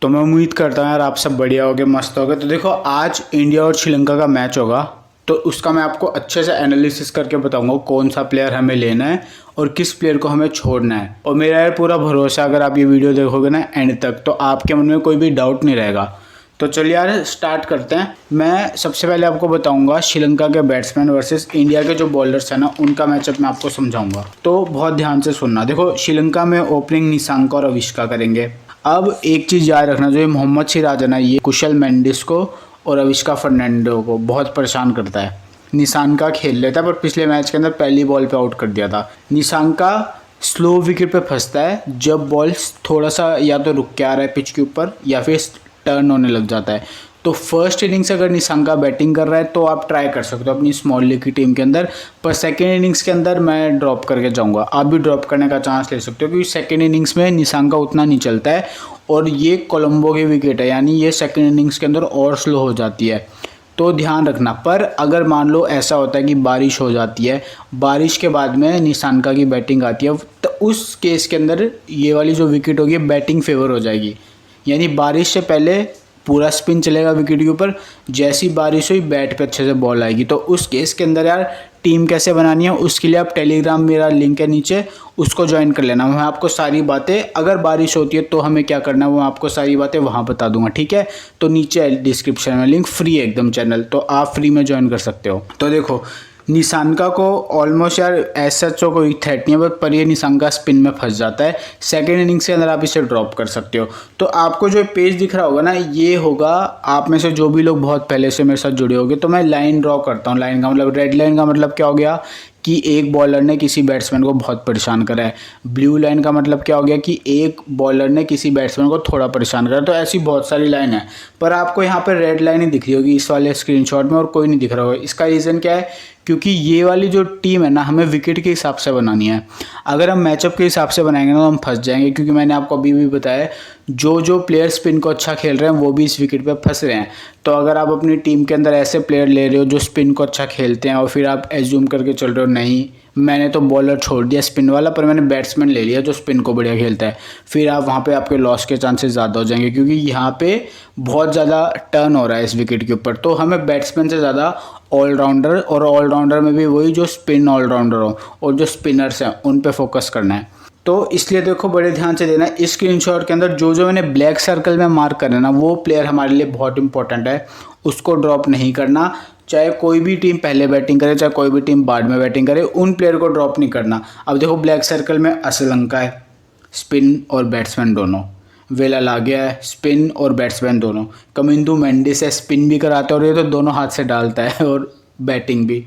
तो मैं उम्मीद करता हूँ यार आप सब बढ़िया होगे, मस्त होगे। तो देखो, आज इंडिया और श्रीलंका का मैच होगा, तो उसका मैं आपको अच्छे से एनालिसिस करके बताऊंगा कौन सा प्लेयर हमें लेना है और किस प्लेयर को हमें छोड़ना है। और मेरा यार पूरा भरोसा, अगर आप ये वीडियो देखोगे ना एंड तक, तो आपके मन में कोई भी डाउट नहीं रहेगा। तो चलिए यार स्टार्ट करते हैं। मैं सबसे पहले आपको बताऊंगा श्रीलंका के बैट्समैन वर्सेस इंडिया के जो बॉलर्स हैं ना, उनका मैचअप मैं आपको समझाऊंगा, तो बहुत ध्यान से सुनना। देखो, श्रीलंका में ओपनिंग निशांका और अविष्का करेंगे। अब एक चीज़ याद रखना, जो ये मोहम्मद सिराज है ना, ये कुशल मेंडिस को और अविष्का फर्नांडो को बहुत परेशान करता है। निशांका खेल लेता है, पर पिछले मैच के अंदर पहली बॉल पे आउट कर दिया था। निशांका स्लो विकेट पे फंसता है जब बॉल थोड़ा सा या तो रुक के आ रहा है पिच के ऊपर या फिर टर्न होने लग जाता है। तो फर्स्ट इनिंग्स अगर निशांका बैटिंग कर रहा है तो आप ट्राई कर सकते हो अपनी स्मॉल लीग की टीम के अंदर, पर सेकेंड इनिंग्स के अंदर मैं ड्रॉप करके जाऊंगा। आप भी ड्रॉप करने का चांस ले सकते हो, क्योंकि सेकेंड इनिंग्स में निशांका उतना नहीं चलता है और ये कोलंबो की विकेट है, यानी ये सेकेंड इनिंग्स के अंदर और स्लो हो जाती है, तो ध्यान रखना। पर अगर मान लो ऐसा होता है कि बारिश हो जाती है, बारिश के बाद में निशांका की बैटिंग आती है, तो उस केस के अंदर ये वाली जो विकेट होगी बैटिंग फेवर हो जाएगी। यानी बारिश से पहले पूरा स्पिन चलेगा विकेट के ऊपर, जैसी बारिश हुई बैट पे अच्छे से बॉल आएगी। तो उस केस के अंदर यार टीम कैसे बनानी है, उसके लिए आप टेलीग्राम, मेरा लिंक है नीचे, उसको ज्वाइन कर लेना। मैं आपको सारी बातें, अगर बारिश होती है तो हमें क्या करना है, वो आपको सारी बातें वहाँ बता दूंगा, ठीक है। तो नीचे डिस्क्रिप्शन में लिंक, फ्री है एकदम चैनल, तो आप फ्री में ज्वाइन कर सकते हो। तो देखो, निशांका को ऑलमोस्ट यार ऐसा तो कोई थ्रेट नहीं है, पर ये निशांका स्पिन में फंस जाता है। सेकेंड इनिंग्स के अंदर आप इसे ड्रॉप कर सकते हो। तो आपको जो पेज दिख रहा होगा ना, ये होगा, आप में से जो भी लोग बहुत पहले से मेरे साथ जुड़े होंगे, तो मैं लाइन ड्रॉ करता हूँ। लाइन का मतलब, रेड लाइन का मतलब क्या हो गया कि एक बॉलर ने किसी बैट्समैन को बहुत परेशान करा है। ब्लू लाइन का मतलब क्या हो गया कि एक बॉलर ने किसी बैट्समैन को थोड़ा परेशान करा। तो ऐसी बहुत सारी लाइन है, पर आपको यहाँ पर रेड लाइन ही दिख रही होगी इस वाले स्क्रीनशॉट में, और कोई नहीं दिख रहा होगा। इसका रीज़न क्या है, क्योंकि ये वाली जो टीम है ना, हमें विकेट के हिसाब से बनानी है। अगर हम मैचअप के हिसाब से बनाएंगे ना, तो हम फंस जाएंगे, क्योंकि मैंने आपको अभी भी बताया जो जो प्लेयर स्पिन को अच्छा खेल रहे हैं वो भी इस विकेट पे फंस रहे हैं। तो अगर आप अपनी टीम के अंदर ऐसे प्लेयर ले रहे हो जो स्पिन को अच्छा खेलते हैं, और फिर आप एज्यूम करके चल रहे हो नहीं मैंने तो बॉलर छोड़ दिया स्पिन वाला, पर मैंने बैट्समैन ले लिया जो स्पिन को बढ़िया खेलता है, फिर आप वहाँ पे आपके लॉस के चांसेस ज़्यादा हो जाएंगे, क्योंकि यहाँ पे बहुत ज़्यादा टर्न हो रहा है इस विकेट के ऊपर। तो हमें बैट्समैन से ज़्यादा ऑलराउंडर, और ऑलराउंडर में भी वही जो स्पिन ऑलराउंडर हो, और जो स्पिनर्स हैं उन पे फोकस करना है। तो इसलिए देखो, बड़े ध्यान से देना, इस स्क्रीनशॉट के अंदर जो जो मैंने ब्लैक सर्कल में मार्क करना ना, वो प्लेयर हमारे लिए बहुत इंपॉर्टेंट है, उसको ड्रॉप नहीं करना। चाहे कोई भी टीम पहले बैटिंग करे, चाहे कोई भी टीम बाद में बैटिंग करे, उन प्लेयर को ड्रॉप नहीं करना। अब देखो, ब्लैक सर्कल में श्रीलंका है, स्पिन और बैट्समैन दोनों। वेला आ गया है, स्पिन और बैट्समैन दोनों। कमिंदू मेंडिस है, स्पिन भी कराता है और ये तो दोनों हाथ से डालता है और बैटिंग भी।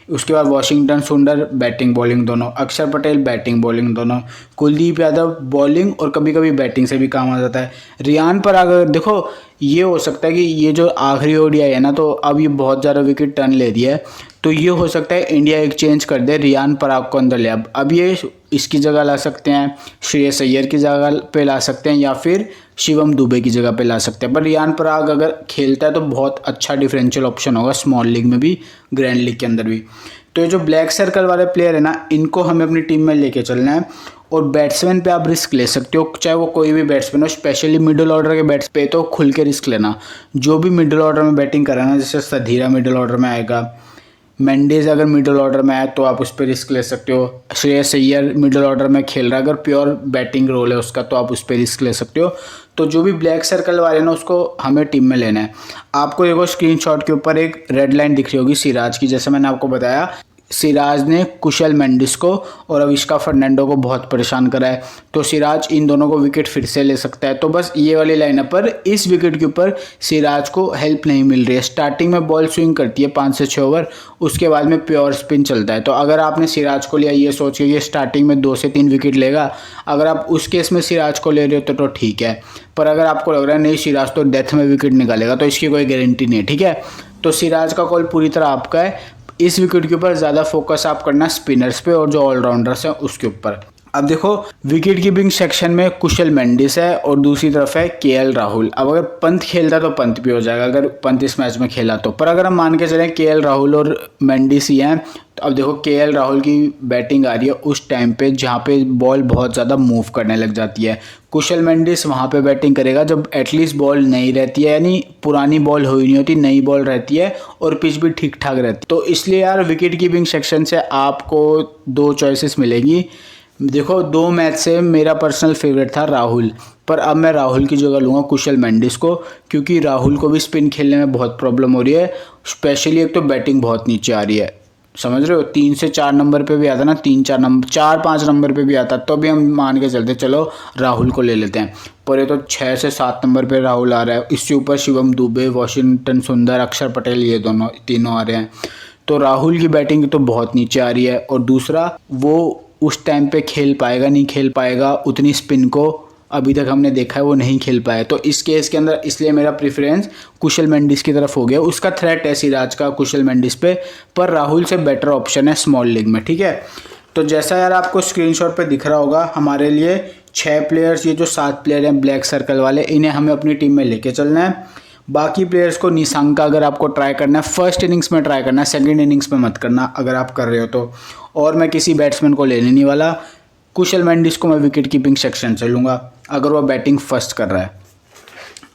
उसके बाद वाशिंगटन सुंदर, बैटिंग बॉलिंग दोनों। अक्षर पटेल, बैटिंग बॉलिंग दोनों। कुलदीप यादव, बॉलिंग और कभी कभी बैटिंग से भी काम आ जाता है। रियान पराग, अगर देखो, ये हो सकता है कि ये जो आखिरी ओडीआई है ना, तो अब ये बहुत ज़्यादा विकेट टर्न ले दिया है, तो ये हो सकता है इंडिया एक चेंज कर दे, रियान पराग को अंदर ले। अब ये इसकी जगह ला सकते हैं, श्रेयस अय्यर की जगह पे ला सकते हैं, या फिर शिवम दुबे की जगह पे ला सकते हैं। पर रियान पराग अगर खेलता है तो बहुत अच्छा डिफरेंशियल ऑप्शन होगा, स्मॉल लीग में भी, ग्रैंड लीग के अंदर भी। तो ये जो ब्लैक सर्कल वाले प्लेयर है ना, इनको हमें अपनी टीम में लेके चलना है। और बैट्समैन पे आप रिस्क ले सकते हो, चाहे वो कोई भी बैट्समैन हो, स्पेशली मिडिल ऑर्डर के बैट्स पे तो खुल के रिस्क लेना। जो भी मिडिल ऑर्डर में बैटिंग कर रहा है ना, जैसे सधीरा मिडिल ऑर्डर में आएगा, मेंडिस अगर मिडिल ऑर्डर में आए तो आप उस पर रिस्क ले सकते हो। श्रेयस अय्यर मिडिल ऑर्डर में खेल रहा है, अगर प्योर बैटिंग रोल है उसका, तो आप उस पर रिस्क ले सकते हो। तो जो भी ब्लैक सर्कल वाले हैं ना, उसको हमें टीम में लेना है। आपको देखो, स्क्रीनशॉट के ऊपर एक रेड लाइन दिख रही होगी सिराज की, जैसे मैंने आपको बताया। सिराज ने कुशल मेंडिस को और अविष्का फर्नांडो को बहुत परेशान करा है, तो सिराज इन दोनों को विकेट फिर से ले सकता है। तो बस ये वाली लाइनअप पर इस विकेट के ऊपर सिराज को हेल्प नहीं मिल रही है। स्टार्टिंग में बॉल स्विंग करती है 5 से 6 ओवर, उसके बाद में प्योर स्पिन चलता है। तो अगर आपने सिराज को लिया ये सोच के कि स्टार्टिंग में 2 से 3 विकेट लेगा, अगर आप उस केस में सिराज को ले रहे हो तो ठीक है। पर अगर आपको लग रहा है नहीं सिराज तो डेथ में विकेट निकालेगा, तो इसकी कोई गारंटी नहीं है, ठीक है। तो सिराज का कॉल पूरी तरह आपका है। इस विकेट के ऊपर ज़्यादा फोकस आप करना स्पिनर्स पे और जो ऑलराउंडर्स हैं उसके ऊपर। अब देखो, विकेट कीपिंग सेक्शन में कुशल मेंडिस है और दूसरी तरफ है केएल राहुल। अब अगर पंत खेलता तो पंत भी हो जाएगा, अगर पंत इस मैच में खेला तो। पर अगर हम मान के चलें केएल राहुल और मेंडिस ही हैं, तो अब देखो केएल राहुल की बैटिंग आ रही है उस टाइम पे जहाँ पे बॉल बहुत ज़्यादा मूव करने लग जाती है। कुशल मेंडिस वहाँ पे बैटिंग करेगा जब एटलीस्ट बॉल नहीं रहती है, यानी पुरानी बॉल हुई नहीं होती, नई बॉल रहती है और पिच भी ठीक ठाक रहती है। तो इसलिए यार विकेट कीपिंग सेक्शन से आपको दो चॉइसेस मिलेंगी। देखो 2 मैच से मेरा पर्सनल फेवरेट था राहुल, पर अब मैं राहुल की जगह लूँगा कुशल मेंडिस को, क्योंकि राहुल को भी स्पिन खेलने में बहुत प्रॉब्लम हो रही है। स्पेशली एक तो बैटिंग बहुत नीचे आ रही है, समझ रहे हो, 3 से 4 नंबर पे भी आता ना, 3-4 नंबर 4-5 नंबर पे भी आता, तो भी हम मान के चलते चलो राहुल को ले लेते हैं। पर ये तो 6 से 7 नंबर पे राहुल आ रहा है, इससे ऊपर शिवम दुबे, वॉशिंगटन सुंदर, अक्षर पटेल, ये दोनों तीनों आ रहे हैं। तो राहुल की बैटिंग तो बहुत नीचे आ रही है, और दूसरा वो उस टाइम पे खेल पाएगा नहीं खेल पाएगा, उतनी स्पिन को अभी तक हमने देखा है वो नहीं खेल पाया। तो इस केस के अंदर इसलिए मेरा प्रेफरेंस कुशल मेंडिस की तरफ हो गया। उसका थ्रेट है सिराज का कुशल मेंडिस पे, पर राहुल से बेटर ऑप्शन है स्मॉल लीग में, ठीक है। तो जैसा यार आपको स्क्रीनशॉट पे दिख रहा होगा, हमारे लिए 6 प्लेयर्स, ये जो 7 प्लेयर हैं ब्लैक सर्कल वाले, इन्हें हमें अपनी टीम में लेके चलना है। बाकी प्लेयर्स को निशांक का अगर आपको ट्राई करना है, फर्स्ट इनिंग्स में ट्राई करना है, सेकंड इनिंग्स में मत करना अगर आप कर रहे हो तो। और मैं किसी बैट्समैन को लेने नहीं वाला। कुशल मेंडिस को मैं विकेट कीपिंग सेक्शन से लूँगा अगर वो बैटिंग फर्स्ट कर रहा है।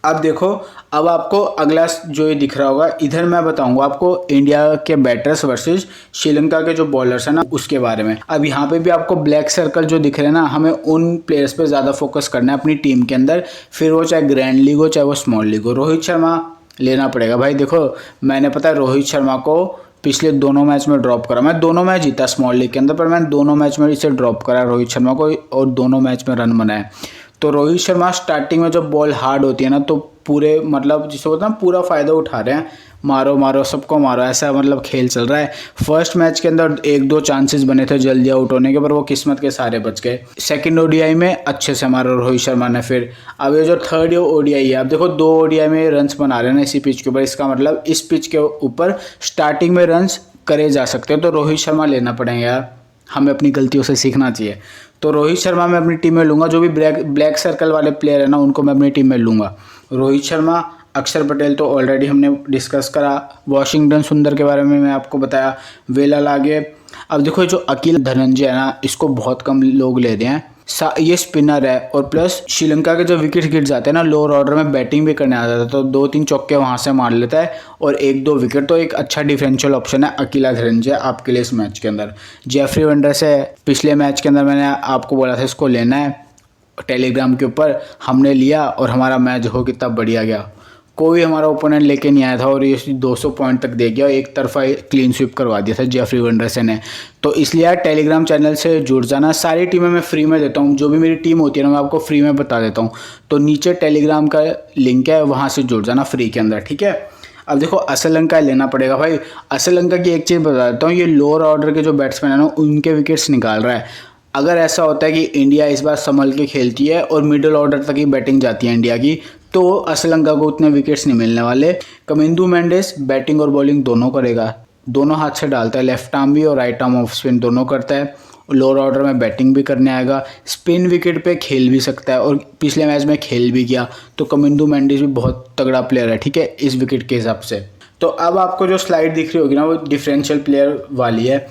अब देखो, अब आपको अगला जो ये दिख रहा होगा, इधर मैं बताऊंगा आपको इंडिया के बैटर्स वर्सेस श्रीलंका के जो बॉलर्स हैं ना, उसके बारे में। अब यहाँ पे भी आपको ब्लैक सर्कल जो दिख रहे हैं ना, हमें उन प्लेयर्स पे ज़्यादा फोकस करना है अपनी टीम के अंदर, फिर वो चाहे ग्रैंड लीग हो चाहे वो स्मॉल लीग हो। रोहित शर्मा लेना पड़ेगा भाई। देखो मैंने पता है रोहित शर्मा को पिछले दोनों मैच में ड्रॉप करा, मैं दोनों मैच जीता स्मॉल लीग के अंदर, पर मैंने दोनों मैच में इसे ड्रॉप करा रोहित शर्मा को, और दोनों मैच में रन बनाए। तो रोहित शर्मा स्टार्टिंग में जब बॉल हार्ड होती है ना, तो पूरे मतलब जिसे बोलते हैं ना, पूरा फ़ायदा उठा रहे हैं, मारो मारो सबको मारो, ऐसा मतलब खेल चल रहा है। फर्स्ट मैच के अंदर 1-2 चांसेस बने थे जल्दी आउट होने के, पर वो किस्मत के सारे बच गए। सेकंड ओडीआई में अच्छे से मारा रोहित शर्मा ने। फिर अब ये जो थर्ड ओडीआई है, अब देखो 2 ओडीआई में रन्स बना रहे हैं ना इसी पिच के ऊपर, इसका मतलब इस पिच के ऊपर स्टार्टिंग में रन्स करे जा सकते हैं। तो रोहित शर्मा लेना पड़ेगा यार, हमें अपनी गलतियों से सीखना चाहिए। तो रोहित शर्मा मैं अपनी टीम में लूँगा। जो भी ब्लैक सर्कल वाले प्लेयर है ना, उनको मैं अपनी टीम में लूँगा। रोहित शर्मा, अक्षर पटेल तो ऑलरेडी हमने डिस्कस करा, वॉशिंगटन सुंदर के बारे में मैं आपको बताया, वेलाल आगे। अब देखो जो अकील धनंजय है ना, इसको बहुत कम लोग ले रहे हैं। ये स्पिनर है, और प्लस श्रीलंका के जो विकेट गिर जाते हैं ना, लोअर ऑर्डर में बैटिंग भी करने आ जाता है, तो 2-3 चौके वहाँ से मार लेता है और 1-2 विकेट। तो एक अच्छा डिफरेंशियल ऑप्शन है अकीला धनंजय आपके लिए इस मैच के अंदर। जेफरी वंडर्स है, पिछले मैच के अंदर मैंने आपको बोला था इसको लेना है, टेलीग्राम के ऊपर हमने लिया और हमारा मैच हो कितना बढ़िया गया। कोई हमारा ओपोनेंट लेके नहीं आया था और ये 200 पॉइंट तक दे गया, एक तरफा क्लीन स्वीप करवा दिया था जेफरी वंडरसन ने। तो इसलिए यार टेलीग्राम चैनल से जुड़ जाना। सारी टीमें मैं फ्री में देता हूँ, जो भी मेरी टीम होती है ना मैं आपको फ्री में बता देता हूँ। तो नीचे टेलीग्राम का लिंक है, वहाँ से जुड़ जाना फ्री के अंदर, ठीक है। अब देखो श्रीलंका लेना पड़ेगा भाई। श्रीलंका की एक चीज़ बता देता हूँ, ये लोअर ऑर्डर के जो बैट्समैन है ना, उनके विकेट्स निकाल रहा है। अगर ऐसा होता है कि इंडिया इस बार संभल के खेलती है और मिडिल ऑर्डर तक ही बैटिंग जाती है इंडिया की, तो श्रीलंका को उतने विकेट्स नहीं मिलने वाले। कमिंदू मेंडिस बैटिंग और बॉलिंग दोनों करेगा, दोनों हाथ से डालता है, लेफ्ट आर्म भी और राइट आर्म ऑफ स्पिन दोनों करता है। लोअर ऑर्डर में बैटिंग भी करने आएगा, स्पिन विकेट पे खेल भी सकता है, और पिछले मैच में खेल भी किया। तो कमिंदू मेंडिस भी बहुत तगड़ा प्लेयर है, ठीक है, इस विकेट के हिसाब से। तो अब आपको जो स्लाइड दिख रही होगी ना, वो डिफरेंशियल प्लेयर वाली है।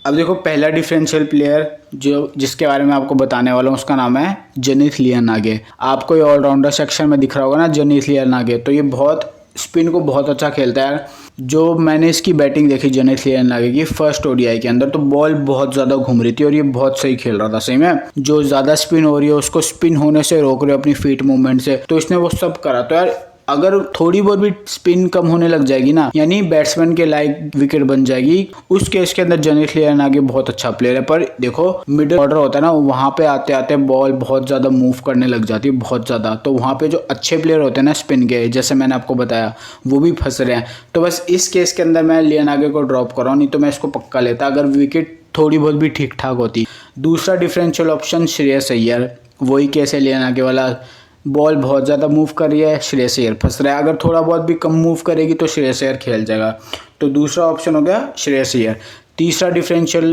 अब देखो पहला डिफरेंशियल प्लेयर जिसके बारे में आपको बताने वाला हूँ, उसका नाम है जनीथ लियानागे। आपको ये ऑलराउंडर सेक्शन में दिख रहा होगा ना जनीथ लियानागे, तो ये बहुत स्पिन को बहुत अच्छा खेलता है। जो मैंने इसकी बैटिंग देखी जनीथ लियानागे की फर्स्ट ओडीआई के अंदर, तो बॉल बहुत ज़्यादा घूम रही थी और ये बहुत सही खेल रहा था सही में। जो ज़्यादा स्पिन हो रही है उसको स्पिन होने से रोक रहे हो अपनी फीट मूवमेंट से, तो इसने वो सब करा। तो यार अगर थोड़ी बहुत भी स्पिन कम होने लग जाएगी ना, यानी बैट्समैन के लायक विकेट बन जाएगी, उस केस के अंदर जनीथ लियानागे बहुत अच्छा प्लेयर है। पर देखो मिडिल ऑर्डर होता है ना, वहाँ पे आते आते बॉल बहुत ज़्यादा मूव करने लग जाती है, बहुत ज़्यादा। तो वहाँ पे जो अच्छे प्लेयर होते हैं ना स्पिन के, जैसे मैंने आपको बताया, वो भी फंस रहे हैं। तो बस इस केस के अंदर मैं लियानागे को ड्रॉप कर रहा हूँ, नहीं तो मैं इसको पक्का लेता अगर विकेट थोड़ी बहुत भी ठीक ठाक होती। दूसरा डिफरेंशियल ऑप्शन श्रेयस अय्यर, वही केस है लियानागे वाला। बॉल बहुत ज़्यादा मूव कर रही है, श्रेयस अय्यर फंस रहा है। अगर थोड़ा बहुत भी कम मूव करेगी तो श्रेयस अय्यर खेल जाएगा। तो दूसरा ऑप्शन हो गया श्रेयस अय्यर। तीसरा डिफरेंशियल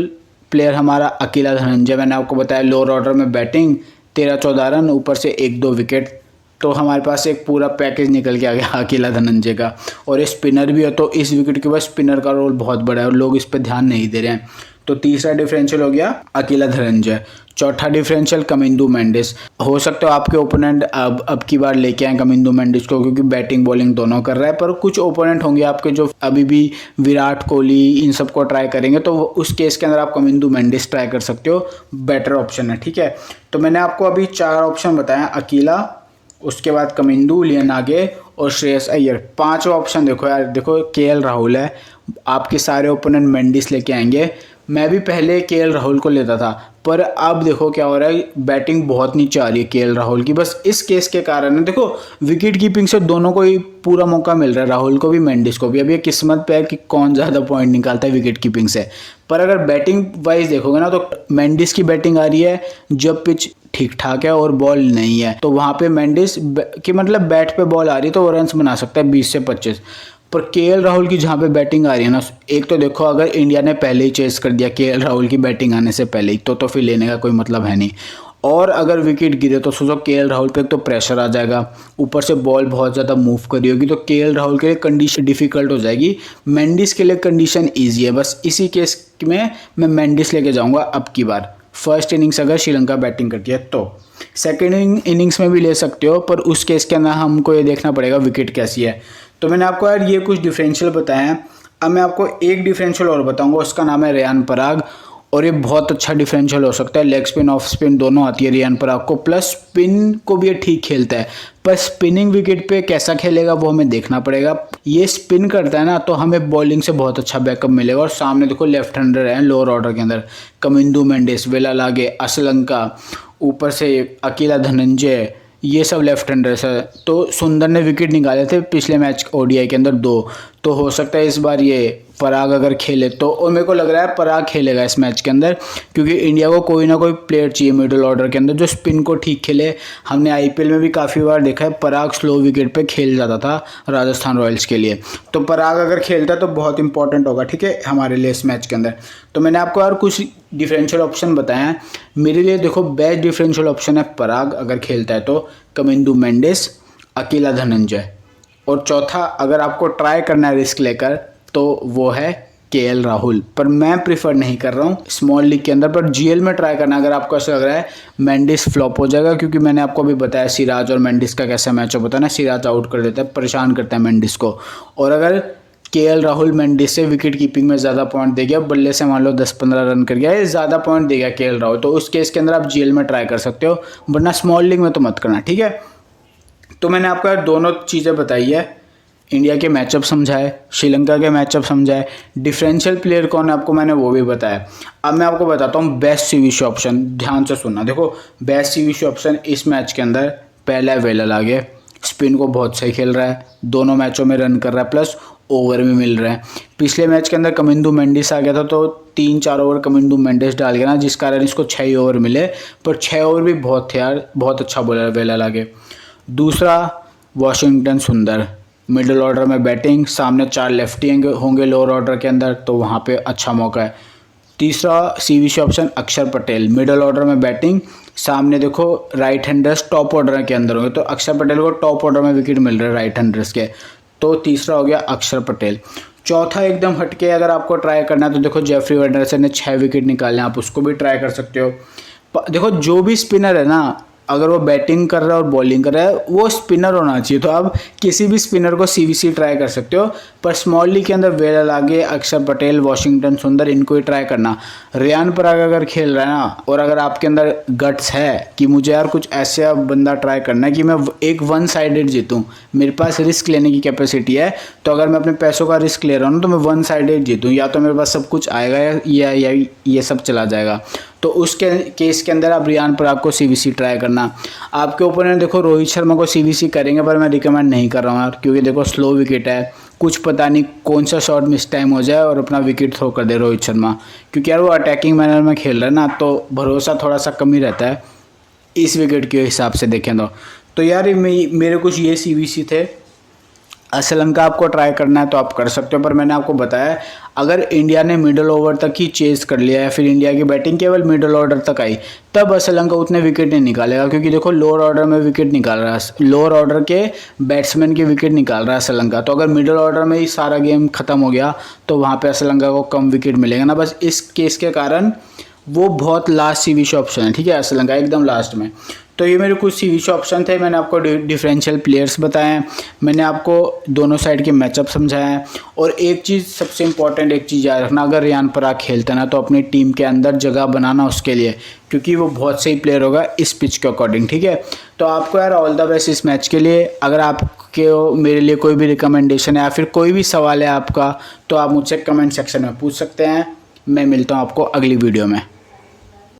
प्लेयर हमारा अकीला धनंजय, मैंने आपको बताया लोअर ऑर्डर में बैटिंग, 13-14 रन, ऊपर से 1-2 विकेट। तो हमारे पास एक पूरा पैकेज निकल के आ गया अकेला धनंजय का। और ये स्पिनर भी है, तो इस विकेट के बाद स्पिनर का रोल बहुत बड़ा है और लोग इस पर ध्यान नहीं दे रहे हैं। तो तीसरा डिफरेंशियल हो गया अकेला धनंजय। चौथा डिफरेंशियल कमिंदू मेंडिस। हो सकता है आपके ओपोनेंट अब की बार लेके आए कमिंदू मेंडिस को, क्योंकि बैटिंग बॉलिंग दोनों कर रहा है, पर कुछ ओपोनेंट होंगे आपके जो अभी भी विराट कोहली इन सब को ट्राई करेंगे, तो उस केस के अंदर आप कमिंदू मेंडिस ट्राई कर सकते हो, बेटर ऑप्शन है। ठीक है, तो मैंने आपको अभी 4 ऑप्शन बताया, अकेला, उसके बाद कमिंदू, लियन आगे और श्रेयस अय्यर। 5वां ऑप्शन देखो यार, देखो केएल राहुल है, आपके सारे ओपोनेंट मेंडिस लेके आएंगे। मैं भी पहले केएल राहुल को लेता था, पर अब देखो क्या हो रहा है, बैटिंग बहुत नीचे आ रही है केएल राहुल की, बस इस केस के कारण है। देखो विकेट कीपिंग से दोनों को ही पूरा मौका मिल रहा है, राहुल को भी मेंडिस को भी। अब ये किस्मत पे है कि कौन ज़्यादा पॉइंट निकालता है विकेट कीपिंग से। पर अगर बैटिंग वाइज देखोगे ना, तो मेंडिस की बैटिंग आ रही है जब पिच ठीक ठाक है और बॉल नहीं है, तो वहाँ पे मेंडिस की मतलब बैट पे बॉल आ रही है तो वो रन बना सकता है 20 से 25। पर केएल राहुल की जहाँ पे बैटिंग आ रही है ना, एक तो देखो अगर इंडिया ने पहले ही चेस कर दिया केएल राहुल की बैटिंग आने से पहले ही, तो फिर लेने का कोई मतलब है नहीं। और अगर विकेट गिरे तो सोचो केएल राहुल पे तो प्रेशर आ जाएगा, ऊपर से बॉल बहुत ज़्यादा मूव कर रही होगी, तो केएल राहुल के लिए कंडीशन डिफिकल्ट हो जाएगी। मेंडिस के लिए कंडीशन ईजी है, बस इसी केस में मैं मेंडिस लेके जाऊँगा अब की बार। फर्स्ट इनिंग्स अगर श्रीलंका बैटिंग करती है तो सेकेंड इनिंग्स में भी ले सकते हो, पर उस केस के अंदर हमको ये देखना पड़ेगा विकेट कैसी है। तो मैंने आपको यार ये कुछ डिफरेंशियल बताए हैं। अब मैं आपको एक डिफरेंशियल और बताऊंगा, उसका नाम है रेयान पराग, और ये बहुत अच्छा डिफरेंशियल हो सकता है। लेग स्पिन ऑफ स्पिन दोनों आती है रेयान पराग को, प्लस स्पिन को भी ये ठीक खेलता है, पर स्पिनिंग विकेट पे कैसा खेलेगा वो हमें देखना पड़ेगा। ये स्पिन करता है ना, तो हमें बॉलिंग से बहुत अच्छा बैकअप मिलेगा। और सामने देखो लेफ्ट हैंडर है लोअर ऑर्डर के अंदर, कमिंदू मेंडिस, वेलालागे, असलंका, ऊपर से अकेला धनंजय, ये सब लेफ्ट हैंडर्स है। तो सुंदर ने विकेट निकाले थे पिछले मैच ओडीआई के अंदर 2, तो हो सकता है इस बार ये पराग अगर खेले तो, और मेरे को लग रहा है पराग खेलेगा इस मैच के अंदर, क्योंकि इंडिया को कोई ना कोई प्लेयर चाहिए मिडिल ऑर्डर के अंदर जो स्पिन को ठीक खेले। हमने आईपीएल में भी काफ़ी बार देखा है पराग स्लो विकेट पे खेल जाता था राजस्थान रॉयल्स के लिए, तो पराग अगर खेलता है तो बहुत इंपॉर्टेंट होगा, ठीक है, हमारे लिए इस मैच के अंदर। तो मैंने आपको यार कुछ डिफरेंशियल ऑप्शन बताए हैं। मेरे लिए देखो बेस्ट डिफरेंशियल ऑप्शन है पराग अगर खेलता है तो, कमिंदू मेंडिस, अकेला धनंजय, और चौथा अगर आपको ट्राई करना है रिस्क लेकर तो वो है केएल राहुल। पर मैं प्रीफर नहीं कर रहा हूँ स्मॉल लीग के अंदर, पर जीएल में ट्राई करना अगर आपको ऐसा लग रहा है मेंडिस फ्लॉप हो जाएगा, क्योंकि मैंने आपको अभी बताया सिराज और मेंडिस का कैसा मैचअप होता है ना, सिराज आउट कर देता है, परेशान करता है मेंडिस को। और अगर केएल राहुल मेंडिस से विकेट कीपिंग में ज़्यादा पॉइंट दे गया, बल्ले से मान लो 10-15 रन कर गया, ये ज़्यादा पॉइंट दे गया केएल राहुल, तो उस केस के अंदर आप जीएल में ट्राई कर सकते हो, वरना स्मॉल लीग में तो मत करना, ठीक है। तो मैंने आपको यार दोनों चीज़ें बताई है, इंडिया के मैचअप समझाए, श्रीलंका के मैचअप समझाए, डिफरेंशियल प्लेयर कौन है आपको मैंने वो भी बताया। अब मैं आपको बताता हूँ बेस्ट सीवीसी ऑप्शन, ध्यान से सुनना। देखो बेस्ट सीवीसी ऑप्शन इस मैच के अंदर पहला है वेलालागे, स्पिन को बहुत सही खेल रहा है, दोनों मैचों में रन कर रहा है, प्लस ओवर भी मिल रहा है। पिछले मैच के अंदर कमिंदू मेंडिस आ गया था, तो 3-4 ओवर कमिंदू मेंडिस डाल गया ना, जिस कारण इसको 6 ओवर मिले, पर 6 ओवर भी बहुत थे यार, बहुत अच्छा बॉलर वेलालागे। दूसरा वॉशिंगटन सुंदर, मिडिल ऑर्डर में बैटिंग, सामने 4 लेफ्टी होंगे लोअर ऑर्डर के अंदर, तो वहाँ पे अच्छा मौका है। तीसरा सीवीसी ऑप्शन अक्षर पटेल, मिडिल ऑर्डर में बैटिंग, सामने देखो राइट हैंडर्स टॉप ऑर्डर के अंदर होंगे, तो अक्षर पटेल को टॉप ऑर्डर में विकेट मिल रहे हैं राइट हैंडर्स के, तो तीसरा हो गया अक्षर पटेल। चौथा एकदम हटके अगर आपको ट्राई करना है तो देखो जेफरी वेंडरसन ने 6 विकेट निकाले, आप उसको भी ट्राई कर सकते हो। देखो जो भी स्पिनर है ना, अगर वो बैटिंग कर रहा है और बॉलिंग कर रहा है वो स्पिनर होना चाहिए, तो आप किसी भी स्पिनर को सीवीसी ट्राई कर सकते हो। पर स्मॉल लीग के अंदर वेलालागे, अक्षर पटेल, वॉशिंगटन सुंदर, इनको ही ट्राई करना। रेयान पराग अगर खेल रहा है ना, और अगर आपके अंदर गट्स है कि मुझे यार कुछ ऐसा बंदा ट्राई करना है कि मैं एक 1 साइडेड जीतूँ, मेरे पास रिस्क लेने की कैपेसिटी है, तो अगर मैं अपने पैसों का रिस्क ले रहा हूँ तो मैं 1 साइडेड जीतूँ, या तो मेरे पास सब कुछ आएगा या ये सब चला जाएगा, तो उसके केस के अंदर आप रेयान पराग को सीवीसी ट्राई करना। आपके ओपोनेंट देखो रोहित शर्मा को सीवीसी करेंगे, पर मैं रिकमेंड नहीं कर रहा हूँ यार, क्योंकि देखो स्लो विकेट है, कुछ पता नहीं कौन सा शॉट मिस टाइम हो जाए और अपना विकेट थ्रो कर दे रोहित शर्मा, क्योंकि यार वो अटैकिंग मैनर में खेल रहा है ना, तो भरोसा थोड़ा सा कम ही रहता है इस विकेट के हिसाब से देखें तो यार मेरे कुछ ये सीवीसी थे। श्रीलंका आपको ट्राई करना है तो आप कर सकते हो, पर मैंने आपको बताया अगर इंडिया ने मिडल ओवर तक ही चेस कर लिया है, फिर इंडिया की बैटिंग केवल मिडल ऑर्डर तक आई, तब श्रीलंका उतने विकेट नहीं निकालेगा, क्योंकि देखो लोअर ऑर्डर में विकेट निकाल रहा है, लोअर ऑर्डर के बैट्समैन के विकेट निकाल रहा है श्रीलंका। तो अगर मिडल ऑर्डर में ही सारा गेम खत्म हो गया तो वहाँ पे श्रीलंका को कम विकेट मिलेगा ना, बस इस केस के कारण वो बहुत लास्ट सीविश ऑप्शन है, ठीक है, श्रीलंका एकदम लास्ट में। तो ये मेरे कुछ सीविश ऑप्शन थे, मैंने आपको डिफरेंशियल प्लेयर्स बताए हैं, मैंने आपको दोनों साइड के मैचअप समझाया है। और एक चीज़ सबसे इंपॉर्टेंट, एक चीज़ याद रखना, अगर रियान पराग खेलता ना तो अपनी टीम के अंदर जगह बनाना उसके लिए, क्योंकि वो बहुत सही प्लेयर होगा इस पिच के अकॉर्डिंग, ठीक है। तो आपको यार ऑल द बेस्ट इस मैच के लिए। अगर आपके मेरे लिए कोई भी रिकमेंडेशन है या फिर कोई भी सवाल है आपका, तो आप मुझसे कमेंट सेक्शन में पूछ सकते हैं। मैं मिलता हूँ आपको अगली वीडियो में।